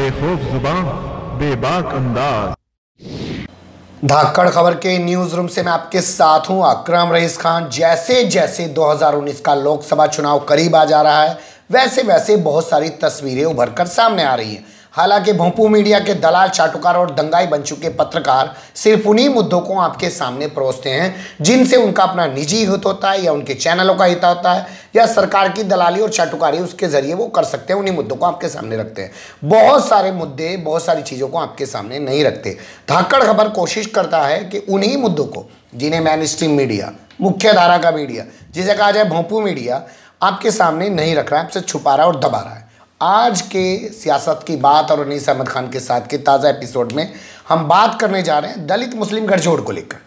बेखौफ जुबान, बेबाक अंदाज। धाकड़ खबर के न्यूज रूम से मैं आपके साथ हूं अकरम रईस खान। जैसे जैसे 2019 का लोकसभा चुनाव करीब आ जा रहा है, वैसे वैसे बहुत सारी तस्वीरें उभर कर सामने आ रही हैं। हालांकि भोंपू मीडिया के दलाल, चाटुकार और दंगाई बन चुके पत्रकार सिर्फ उन्हीं मुद्दों को आपके सामने परोसते हैं जिनसे उनका अपना निजी हित होता है, या उनके चैनलों का हित होता है, या सरकार की दलाली और चाटुकारी उसके जरिए वो कर सकते हैं। उन्हीं मुद्दों को आपके सामने रखते हैं। बहुत सारे मुद्दे, बहुत सारी चीज़ों को आपके सामने नहीं रखते। धाकड़ खबर कोशिश करता है कि उन्हीं मुद्दों को, जिन्हें मेन स्ट्रीम मीडिया, मुख्य धारा का मीडिया, जिसे कहा जाए भोंपू मीडिया, आपके सामने नहीं रख रहा है, आपसे छुपा रहा है और दबा रहा है। आज के सियासत की बात और अनीस अहमद खान के साथ के ताज़ा एपिसोड में हम बात करने जा रहे हैं दलित मुस्लिम गठजोड़ को लेकर।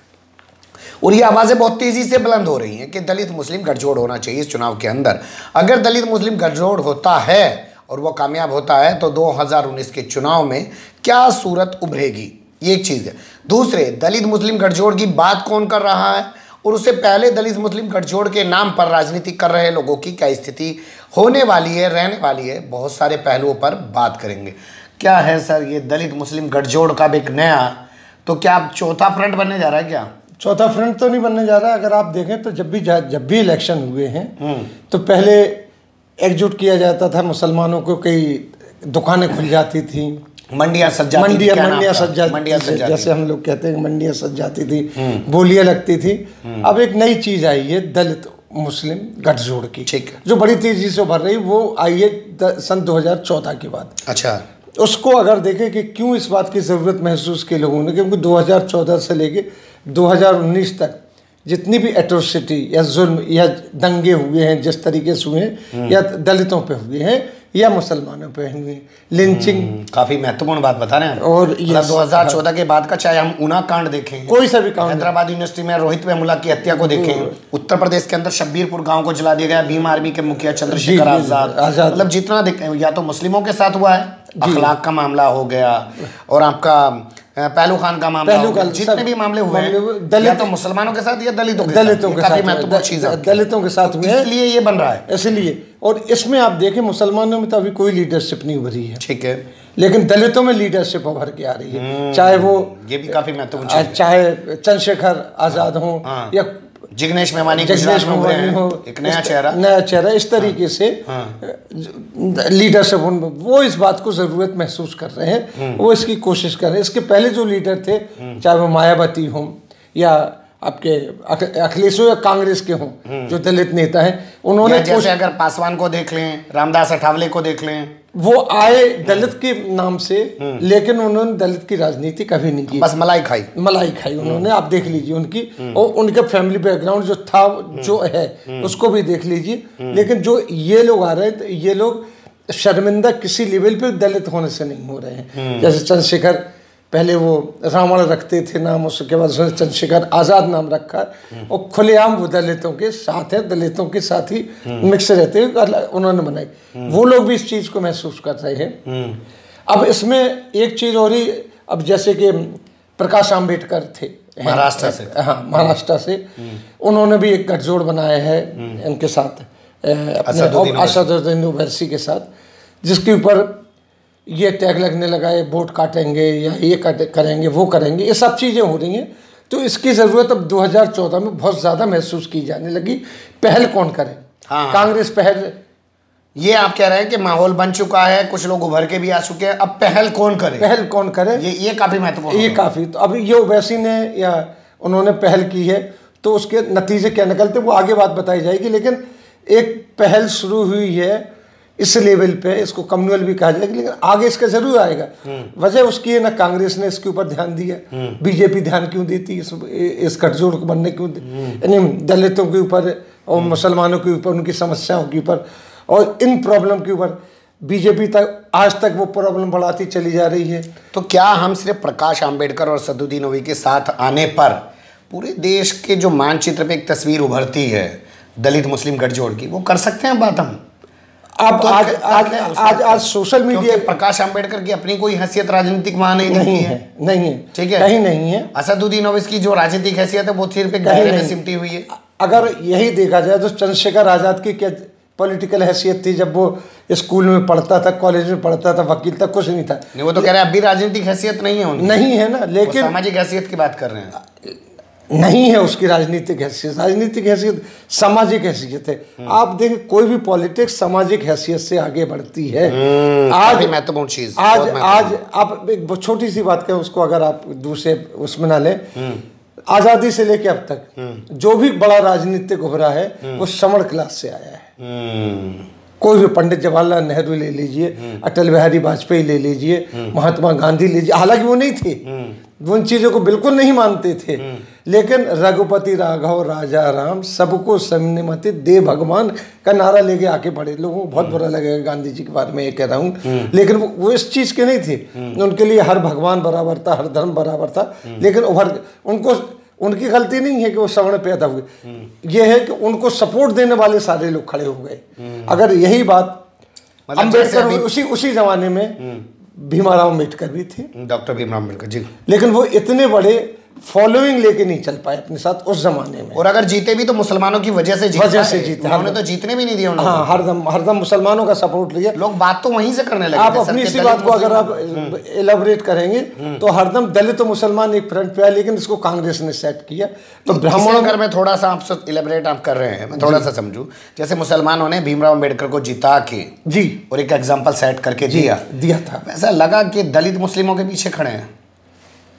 और ये आवाज़ें बहुत तेज़ी से बुलंद हो रही हैं कि दलित मुस्लिम गठजोड़ होना चाहिए इस चुनाव के अंदर। अगर दलित मुस्लिम गठजोड़ होता है और वो कामयाब होता है तो 2019 के चुनाव में क्या सूरत उभरेगी, ये एक चीज़ है। दूसरे, दलित मुस्लिम गठजोड़ की बात कौन कर रहा है और उससे पहले दलित मुस्लिम गठजोड़ के नाम पर राजनीति कर रहे लोगों की क्या स्थिति होने वाली है, रहने वाली है। बहुत सारे पहलुओं पर बात करेंगे। क्या है सर ये दलित मुस्लिम गठजोड़ का एक नया, तो क्या आप चौथा फ्रंट बनने जा रहा है? क्या चौथा फ्रंट तो नहीं बनने जा रहा। अगर आप देखें तो जब भी इलेक्शन हुए हैं तो पहले एकजुट किया जाता था मुसलमानों को, कई दुकानें खुल जाती थी, मंडियां सज जाती थी, जैसे हम लोग कहते हैं मंडियां सज जाती थी, बोलियां लगती थी। अब एक नई चीज आई है दलित मुस्लिम गठजोड़ की, ठीक, जो जो बड़ी तेजी से उभर रही, वो आई है सन 2014 के बाद। अच्छा, उसको अगर देखें कि क्यों इस बात की ज़रूरत महसूस की लोगों ने, क्योंकि 2014 से लेके 2019 तक जितनी भी एट्रोसिटी या जुल्म या दंगे हुए हैं, जिस तरीके से हुए हैं, या दलितों पे हुए हैं या मुसलमानों पे हुए, लिंचिंग, काफी महत्वपूर्ण बात बता रहे हैं। और मतलब 2014 के बाद का, चाहे हम ऊना कांड देखें, कोई सा भी कांड, हैदराबाद यूनिवर्सिटी में रोहित वेमुला की हत्या को देखें, उत्तर प्रदेश के अंदर शब्बीरपुर गांव को जला दिया गया, भीम आर्मी के मुखिया चंद्रशेखर आजाद, मतलब जितना देखें, या तो मुस्लिमों के साथ हुआ है, अखलाक का मामला हो गया, और आपका पहलू खान का मामला, जितने भी मामले हुए हैं, या तो मुसलमानों के साथ या दलितों के साथ हुए, इसलिए ये बन रहा है। इसलिए, और इसमें आप देखें मुसलमानों में तो अभी कोई लीडरशिप नहीं उभरी है, ठीक है, लेकिन दलितों में लीडरशिप उभर के आ रही है। चाहे वो, ये भी काफी महत्वपूर्ण, चाहे चंद्रशेखर आजाद हो या जिग्नेश मेवानी हो, एक नया चेहरा, इस तरीके से लीडरशिप, वो इस बात को ज़रूरत महसूस कर रहे हैं, वो इसकी कोशिश कर रहे हैं। इसके पहले जो लीडर थे, चाहे वो मायावती हों या आपके अखिलेश हो या कांग्रेस के हों, जो दलित नेता हैं, उन्होंने, जैसे अगर पासवान को देख लें, रामदास अठावले को देख लें, वो आए दलित के नाम से, लेकिन उन्होंने दलित की राजनीति कभी नहीं की, बस मलाई खाई उन्होंने। आप देख लीजिए उनकी, और उनका फैमिली बैकग्राउंड जो था, जो है, उसको भी देख लीजिए। लेकिन जो ये लोग आ रहे हैं, ये लोग शर्मिंदा किसी लेवल पे दलित होने से नहीं हो रहे हैं। जैसे चंद्रशेखर, पहले वो रावण रखते थे नाम, उसके बाद उसने चंद्रशेखर आज़ाद नाम रखा, और खुलेआम वो दलितों के साथ है, दलितों के साथ ही मिक्स रहते हैं, उन्होंने बनाई। वो लोग भी इस चीज़ को महसूस कर रहे हैं। अब इसमें एक चीज़ और ही, अब जैसे कि प्रकाश आम्बेडकर थे महाराष्ट्र से, महाराष्ट्र से, उन्होंने भी एक गठजोड़ बनाया है इनके साथ, असदुद्दीन ओवैसी के साथ, जिसके ऊपर ये टैग लगने लगा है, वोट काटेंगे या ये करेंगे, वो करेंगे, ये सब चीज़ें हो रही हैं। तो इसकी ज़रूरत अब 2014 में बहुत ज़्यादा महसूस की जाने लगी। पहल कौन करे? कांग्रेस पहल, ये आप कह रहे हैं कि माहौल बन चुका है, कुछ लोग उभर के भी आ चुके हैं, अब पहल कौन करे? ये काफ़ी महत्वपूर्ण, ये काफ़ी। तो अब ये ओवैसी ने या उन्होंने पहल की है, तो उसके नतीजे क्या निकलते वो आगे बात बताई जाएगी। लेकिन एक पहल शुरू हुई है इस लेवल पे, इसको कम्युनल भी कहा जाएगा, लेकिन आगे इसका जरूर आएगा। वजह उसकी है ना, कांग्रेस ने इसके ऊपर ध्यान दिया, बीजेपी ध्यान क्यों देती इस गठजोड़ को बनने क्यों, यानी दलितों के ऊपर और मुसलमानों के ऊपर, उनकी समस्याओं के ऊपर और इन प्रॉब्लम के ऊपर बीजेपी तक आज तक वो प्रॉब्लम बढ़ाती चली जा रही है। तो क्या हम सिर्फ प्रकाश आम्बेडकर और असदुद्दीन ओवैसी के साथ आने पर पूरे देश के जो मानचित्र पे एक तस्वीर उभरती है दलित मुस्लिम गठजोड़ की, वो कर सकते हैं बात हम? अब तो आज सोशल मीडिया, प्रकाश आम्बेडकर की अपनी कोई हैसियत राजनीतिक वहाँ नहीं है, ठीक है, कहीं नहीं है। असदुद्दीन ओवैसी की जो राजनीतिक हैसियत है वो सिर्फ एक दायरे में सिमटी हुई है। अगर यही देखा जाए तो चंद्रशेखर आजाद की क्या पॉलिटिकल हैसियत थी जब वो स्कूल में पढ़ता था, कॉलेज में पढ़ता था, वकील तक कुछ नहीं था। नहीं, वो तो कह रहे हैं अभी राजनीतिक हैसियत नहीं है उनकी। नहीं है ना, लेकिन सामाजिक हैसियत की बात कर रहे हैं। नहीं है उसकी राजनीतिक हैसियत। राजनीतिक हैसियत सामाजिक हैसियत है। आप देखें कोई भी पॉलिटिक्स सामाजिक हैसियत से आगे बढ़ती है। आज महत्वपूर्ण चीज, आज आप एक छोटी सी बात करें, उसको अगर आप दूसरे उसमें ना लें, आजादी से लेके अब तक जो भी बड़ा राजनीतिक उभरा है वो श्रमण क्लास से आया है। कोई भी पंडित जवाहरलाल नेहरू ले लीजिए, अटल बिहारी वाजपेयी ले लीजिए, महात्मा गांधी लीजिए, हालांकि वो नहीं थे, वो उन चीज़ों को बिल्कुल नहीं मानते थे, लेकिन रघुपति राघव राजा राम सबको सम्मति दे भगवान का नारा लेके आके पड़े। लोगों को बहुत बुरा लगेगा गांधी जी के बारे में ये कह रहा हूँ, लेकिन वो इस चीज़ के नहीं थे। उनके लिए हर भगवान बराबर था, हर धर्म बराबर था, लेकिन उनको उनकी गलती नहीं है कि वो सवर्ण पैदा हुए, ये है कि उनको सपोर्ट देने वाले सारे लोग खड़े हो गए। अगर यही बात अम्बेडकर, उसी जमाने में भीमराव अम्बेडकर भी थे, डॉक्टर भीमराव अम्बेडकर जी, लेकिन वो इतने बड़े फॉलोइंग लेके नहीं चल पाए अपने साथ उस जमाने में। और अगर जीते भी तो मुसलमानों की वजह से जीते। उन्होंने तो जीतने भी नहीं दिया उन्होंने। हाँ, हरदम मुसलमानों का सपोर्ट लिया। लोग बात तो वहीं से करने लगे। आप अपनी इसी बात को अगर आप एलाबोरेट करेंगे तो हरदम दलित तो मुसलमान एक फ्रंट पे आए, लेकिन इसको कांग्रेस ने सेट किया। तो ब्राह्मणों अगर मैं थोड़ा सा आपसे इलेबोरेट आप कर रहे हैं, मैं थोड़ा सा समझूं, जैसे मुसलमानों ने भीमराव अम्बेडकर को जिता के जी और एक एग्जाम्पल सेट करके दिया था, वैसा लगा कि दलित मुस्लिमों के पीछे खड़े हैं।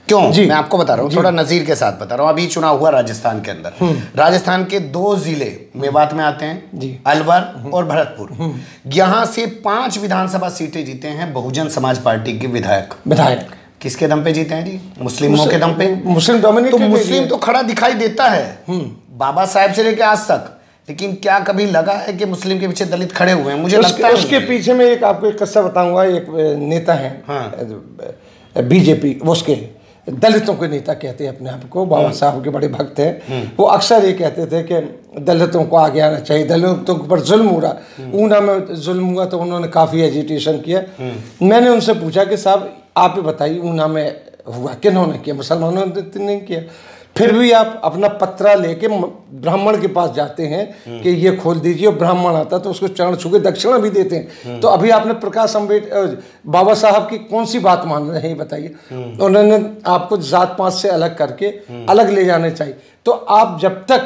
क्यों? मैं आपको बता रहा हूँ, थोड़ा नजीर के साथ बता रहा हूँ। अभी चुनाव हुआ राजस्थान के अंदर, राजस्थान के 2 जिले मेवात में आते हैं, अलवर और भरतपुर। यहाँ से 5 विधानसभा सीटें जीते हैं बहुजन समाज पार्टी के विधायक। किसके दम पे जीते हैं जी? मुस्लिमों के दम पे। Muslim dominated. तो मुस्लिम तो खड़ा दिखाई देता है बाबा साहेब से लेकर आज तक, लेकिन क्या कभी लगा है कि मुस्लिम के पीछे दलित खड़े हुए हैं? मुझे लगता है उसके पीछे में एक आपको एक किस्सा बताऊंगा। एक नेता है बीजेपी, वो उसके दलितों के नेता कहते हैं अपने आप को, बाबा साहब के बड़े भक्त हैं। वो अक्सर ये कहते थे कि दलितों को आगे आना चाहिए, दलितों पर जुल्म हो रहा। ऊना में जुल्म हुआ तो उन्होंने काफ़ी एजिटेशन किया। मैंने उनसे पूछा कि साहब आप ही बताइए, ऊना में हुआ, किन्होंने किया? मुसलमानों ने नहीं किया। फिर भी आप अपना पत्रा लेके ब्राह्मण के पास जाते हैं कि ये खोल दीजिए, और ब्राह्मण आता तो उसको चरण छू के दक्षिणा भी देते हैं। तो अभी आपने प्रकाश अम्बेडकर बाबा साहब की कौन सी बात मान रहे हैं बताइए? उन्होंने आपको जात पात से अलग करके अलग ले जाने चाहिए। तो आप जब तक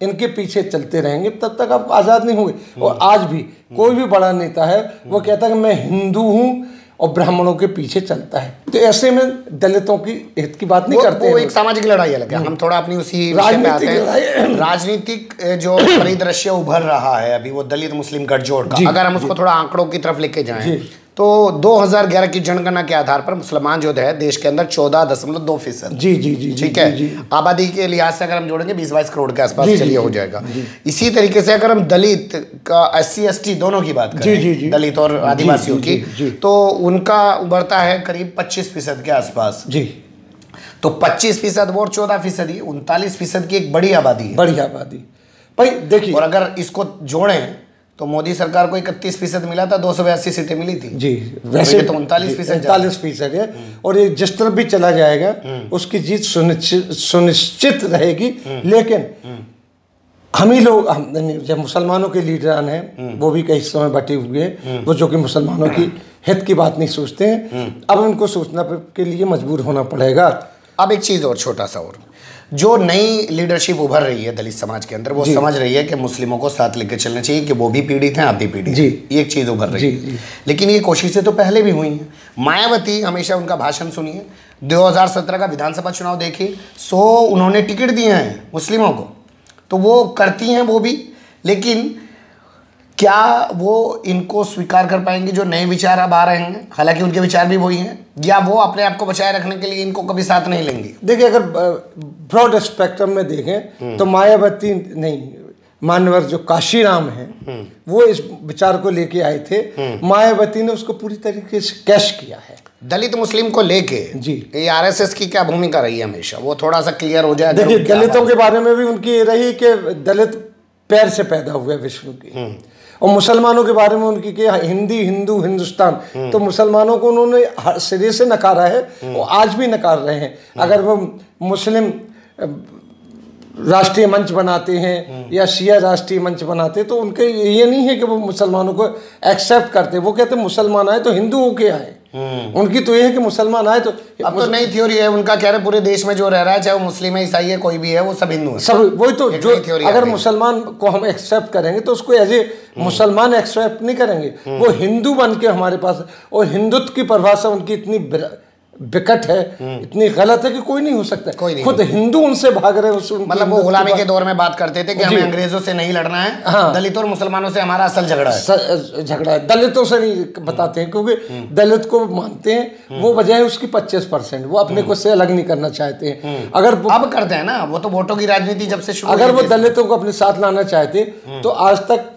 इनके पीछे चलते रहेंगे तब तक आप आज़ाद नहीं होंगे। और आज भी कोई भी बड़ा नेता है वो कहता है कि मैं हिंदू हूँ और ब्राह्मणों के पीछे चलता है, तो ऐसे में दलितों की हित की बात नहीं करते। वो एक सामाजिक लड़ाई अलग है। हम थोड़ा अपनी उसी राजनीतिक जो परिदृश्य उभर रहा है अभी, वो दलित मुस्लिम गठजोड़ का, अगर हम उसको थोड़ा आंकड़ों की तरफ लेके जाएं तो 2011 की जनगणना के आधार पर मुसलमान जो है देश के अंदर 14.2%। जी ठीक है। आबादी के लिहाज से अगर हम जोड़ेंगे 20-22 करोड़ के आसपास चलिए हो जाएगा। इसी तरीके से अगर हम दलित का SC ST दोनों की बात करें, दलित और आदिवासियों की, तो उनका उभरता है करीब 25% के आसपास। तो 25% वो और 14%, 39% की एक बड़ी आबादी है। भाई देखिए, और अगर इसको जोड़ें तो मोदी सरकार को 31% मिला था, 282 सीटें मिली थी जी। वैसे तो 39% है। और ये जिस तरफ भी चला जाएगा उसकी जीत सुनिश्चित रहेगी। लेकिन हम ही लोग, जब मुसलमानों के लीडरान हैं वो भी कई हिस्सों में बटे हुए हैं, वो जो कि मुसलमानों की हित की बात नहीं सोचते हैं। अब उनको सोचना के लिए मजबूर होना पड़ेगा। अब एक चीज़ और, छोटा सा और, जो नई लीडरशिप उभर रही है दलित समाज के अंदर, वो समझ रही है कि मुस्लिमों को साथ लेकर चलना चाहिए, कि वो भी पीड़ित हैं, आप भी पीड़ित हैं। ये एक चीज़ उभर रही है। लेकिन ये कोशिशें तो पहले भी हुई हैं। मायावती, हमेशा उनका भाषण सुनिए, 2017 का विधानसभा चुनाव देखिए, 100 उन्होंने टिकट दिए हैं मुस्लिमों को, तो वो करती हैं वो भी। लेकिन क्या वो इनको स्वीकार कर पाएंगे जो नए विचार अब आ रहे हैं? हालांकि उनके विचार भी वही हैं, या वो अपने आप को बचाए रखने के लिए इनको कभी साथ नहीं लेंगे? देखिए, अगर ब्रॉड स्पेक्ट्रम में देखें तो मायावती नहीं, मान्यवर जो काशीराम हैं वो इस विचार को लेके आए थे। मायावती ने उसको पूरी तरीके से कैश किया है। दलित मुस्लिम को लेके ये RSS की क्या भूमिका रही है हमेशा, वो थोड़ा सा क्लियर हो जाए। देखिए, दलितों के बारे में भी उनकी ये रही कि दलित पैर से पैदा हुए विष्णु की, और मुसलमानों के बारे में उनकी कि हिंदू हिंदुस्तान, तो मुसलमानों को उन्होंने सिरे से नकारा है और आज भी नकार रहे हैं। अगर वो मुस्लिम राष्ट्रीय मंच बनाते हैं या शिया राष्ट्रीय मंच बनाते हैं, तो उनके ये नहीं है कि वो मुसलमानों को एक्सेप्ट करते, वो कहते हैं मुसलमान आए तो हिंदू होके आए। उनकी तो ये है कि मुसलमान आए तो अब तो नई थ्योरी है उनका, कह रहे पूरे देश में जो रह रहा है, चाहे वो मुस्लिम है, ईसाई है, कोई भी है, वो सब हिंदू है। सब वही तो, जो अगर मुसलमान को हम एक्सेप्ट करेंगे तो उसको एज ए मुसलमान एक्सेप्ट नहीं करेंगे, वो हिंदू बन के हमारे पास। और हिंदुत्व की परिभाषा उनकी इतनी विकट है, इतनी गलत है कि कोई नहीं हो सकता। खुद हिंदू उनसे भाग रहे हैं। मतलब वो गुलामी के दौर में बात करते थे कि हमें अंग्रेजों से नहीं लड़ना है, हाँ। दलितों और मुसलमानों से हमारा असल झगड़ा है। झगड़ा है, दलितों से नहीं बताते हैं, क्योंकि दलित को मानते हैं, वो वजह है उसकी 25%, वो अपने को से अलग नहीं करना चाहते हैं। अगर अब करते हैं ना, वो तो वोटों की राजनीति जब से शुरू, अगर वो दलितों को अपने साथ लाना चाहते तो आज तक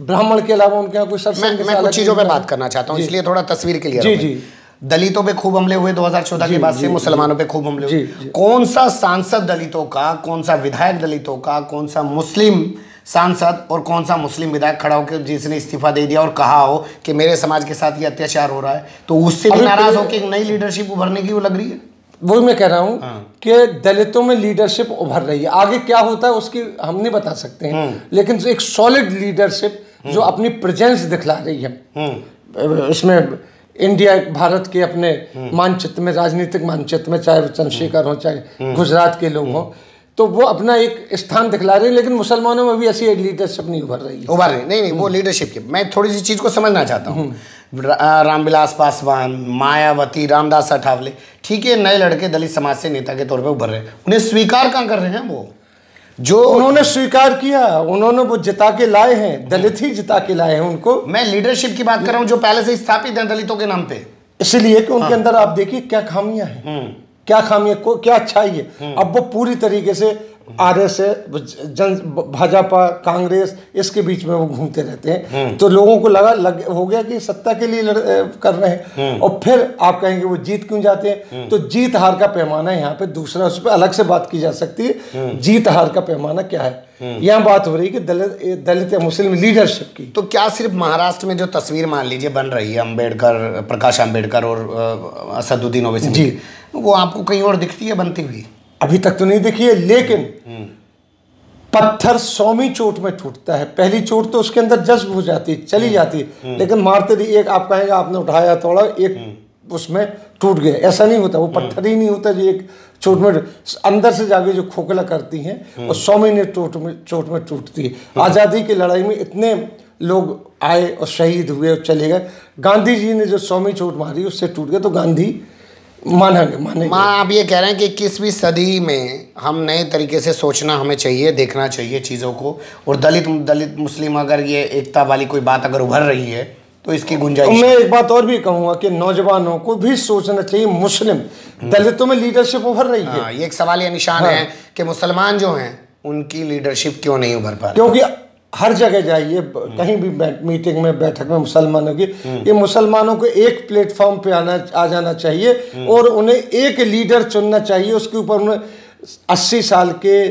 ब्राह्मण के अलावा उनके यहाँ कोई सत्संग। मैं कुछ चीजों पे बात करना चाहता हूँ, इसलिए थोड़ा तस्वीर क्लियर। जी जी। दलितों पे खूब हमले हुए 2014 के बाद से, मुसलमानों पे खूब हमले हुए। कौन सा सांसद दलितों का, कौन सा विधायक दलितों का, कौन सा मुस्लिम सांसद और कौन सा मुस्लिम विधायक खड़ा होकर जिसने इस्तीफा दे दिया और कहा हो कि मेरे समाज के साथ ये अत्याचार हो रहा है, तो उससे भी नाराज होकर एक नई लीडरशिप उभरने की वो लग रही है? वही मैं कह रहा हूँ कि दलितों में लीडरशिप उभर रही है। आगे क्या होता है उसकी हम नहीं बता सकते हैं, लेकिन एक सॉलिड लीडरशिप जो अपनी प्रेजेंस दिखला रही है इसमें, इंडिया भारत के अपने मानचित्र में, राजनीतिक मानचित्र में, चाहे चंद्रशेखर हो चाहे गुजरात के लोग हों, तो वो अपना एक स्थान दिखला रहे हैं। लेकिन मुसलमानों में भी ऐसी एक लीडरशिप नहीं उभर रही है। नहीं, वो लीडरशिप की मैं थोड़ी सी चीज़ को समझना चाहता हूँ। रामविलास पासवान, मायावती, रामदास अठावले, ठीक है, नए लड़के दलित समाज से नेता के तौर पर उभर रहे हैं, उन्हें स्वीकार कहाँ कर रहे हैं? वो जो उन्होंने स्वीकार किया, उन्होंने वो जिता के लाए हैं, दलित ही जिता के लाए हैं उनको। मैं लीडरशिप की बात कर रहा हूं जो पहले से स्थापित है दलितों के नाम पे, इसलिए कि उनके अंदर आप देखिए क्या खामियां हैं, क्या खामियां को क्या अच्छाई है। अब वो पूरी तरीके से आरएसएस, भाजपा, कांग्रेस, इसके बीच में वो घूमते रहते हैं, तो लोगों को हो गया कि सत्ता के लिए कर रहे हैं। और फिर आप कहेंगे वो जीत क्यों जाते हैं, तो जीत हार का पैमाना यहाँ पे दूसरा, उस पर अलग से बात की जा सकती है। जीत हार का पैमाना क्या है, यहाँ बात हो रही है कि दलित या मुस्लिम लीडरशिप की। तो क्या सिर्फ महाराष्ट्र में जो तस्वीर मान लीजिए बन रही है अम्बेडकर, प्रकाश अम्बेडकर और असदुद्दीन ओवैसी जी, वो आपको कहीं और दिखती है बनती हुई? अभी तक तो नहीं देखी है, लेकिन पत्थर 100वीं चोट में टूटता है। पहली चोट तो उसके अंदर जज्ब हो जाती है, चली जाती है, लेकिन मारते रही, एक आप कहेंगे आपने उठाया थोड़ा, एक उसमें टूट गया, ऐसा नहीं होता। वो पत्थर ही नहीं होता जो एक चोट में अंदर से जाके जो खोखला करती हैं, और 100वीं चोट में टूटती है। आज़ादी की लड़ाई में इतने लोग आए और शहीद हुए और चले गए। गांधी जी ने जो 100वीं चोट मारी उससे टूट गया, तो गांधी माने। आप ये कह रहे हैं कि 21वीं सदी में हम नए तरीके से सोचना हमें चाहिए, देखना चाहिए चीज़ों को, और दलित मुस्लिम अगर ये एकता वाली कोई बात अगर उभर रही है तो इसकी गुंजाइश। मैं एक बात और भी कहूँगा कि नौजवानों को भी सोचना चाहिए, मुस्लिम दलितों में लीडरशिप उभर रही है। ये एक सवाल या निशान है कि मुसलमान जो हैं उनकी लीडरशिप क्यों नहीं उभर पा रही? क्योंकि हर जगह जाइए, कहीं भी मीटिंग में, बैठक में मुसलमानों की, ये मुसलमानों को एक प्लेटफॉर्म पे आ जाना चाहिए और उन्हें एक लीडर चुनना चाहिए। उसके ऊपर उन्हें 80 साल के,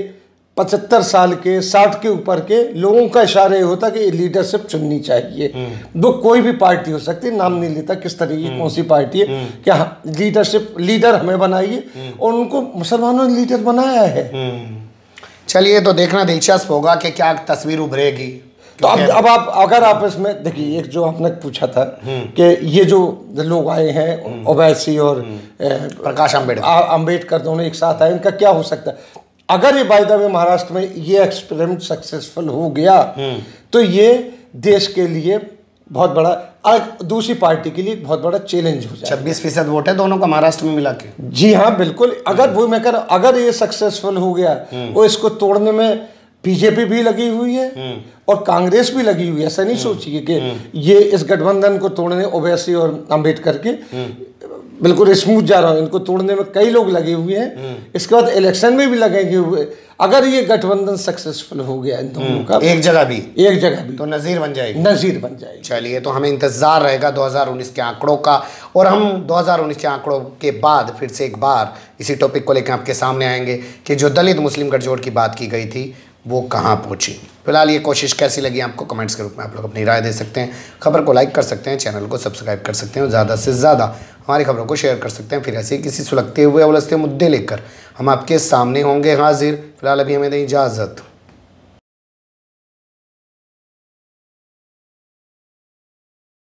75 साल के, 60 के ऊपर के लोगों का इशारा ये होता कि लीडरशिप चुननी चाहिए। वो कोई भी पार्टी हो सकती है, नाम नहीं लेता किस तरह की कौन सी पार्टी है, क्या लीडर हमें बनाइए, और उनको मुसलमानों ने लीडर बनाया है। चलिए, तो देखना दिलचस्प होगा कि क्या तस्वीर उभरेगी। तो अब आप अगर आप इसमें देखिए, एक जो आपने पूछा था कि ये जो लोग आए हैं ओवैसी और प्रकाश अम्बेडकर दोनों एक साथ आए, इनका क्या हो सकता है? अगर ये बाय द वे महाराष्ट्र में ये एक्सपेरिमेंट सक्सेसफुल हो गया तो ये देश के लिए बहुत बड़ा, दूसरी पार्टी के लिए बहुत बड़ा चैलेंज हो जाए। 26% वोट है दोनों का महाराष्ट्र में मिला के। जी हाँ, बिल्कुल। अगर वो मैं कह रहा हूँ, अगर ये सक्सेसफुल हो गया और इसको तोड़ने में बीजेपी भी लगी हुई है और कांग्रेस भी लगी हुई है, ऐसा नहीं सोचिए कि ये इस गठबंधन को तोड़ने ओवैसी और अम्बेडकर के बिल्कुल स्मूथ जा रहा है, इनको तोड़ने में कई लोग लगे हुए हैं। इसके बाद इलेक्शन में भी लगेंगे हुए। अगर ये गठबंधन सक्सेसफुल हो गया इन दोनों का, एक जगह भी, तो नज़ीर बन जाएगी। चलिए, तो हमें इंतजार रहेगा 2019 के आंकड़ों का, और हम 2019 के आंकड़ों के बाद फिर से एक बार इसी टॉपिक को लेकर आपके सामने आएंगे कि जो दलित मुस्लिम गठजोड़ की बात की गई थी वो कहाँ पहुँची। फिलहाल ये कोशिश कैसी लगी आपको, कमेंट्स के रूप में आप लोग अपनी राय दे सकते हैं। खबर को लाइक कर सकते हैं, चैनल को सब्सक्राइब कर सकते हैं, और ज़्यादा से ज़्यादा हमारी खबरों को शेयर कर सकते हैं। फिर ऐसे ही किसी सुलगते हुए उलझते मुद्दे लेकर हम आपके सामने होंगे हाजिर। फिलहाल अभी हमें दें इजाज़त।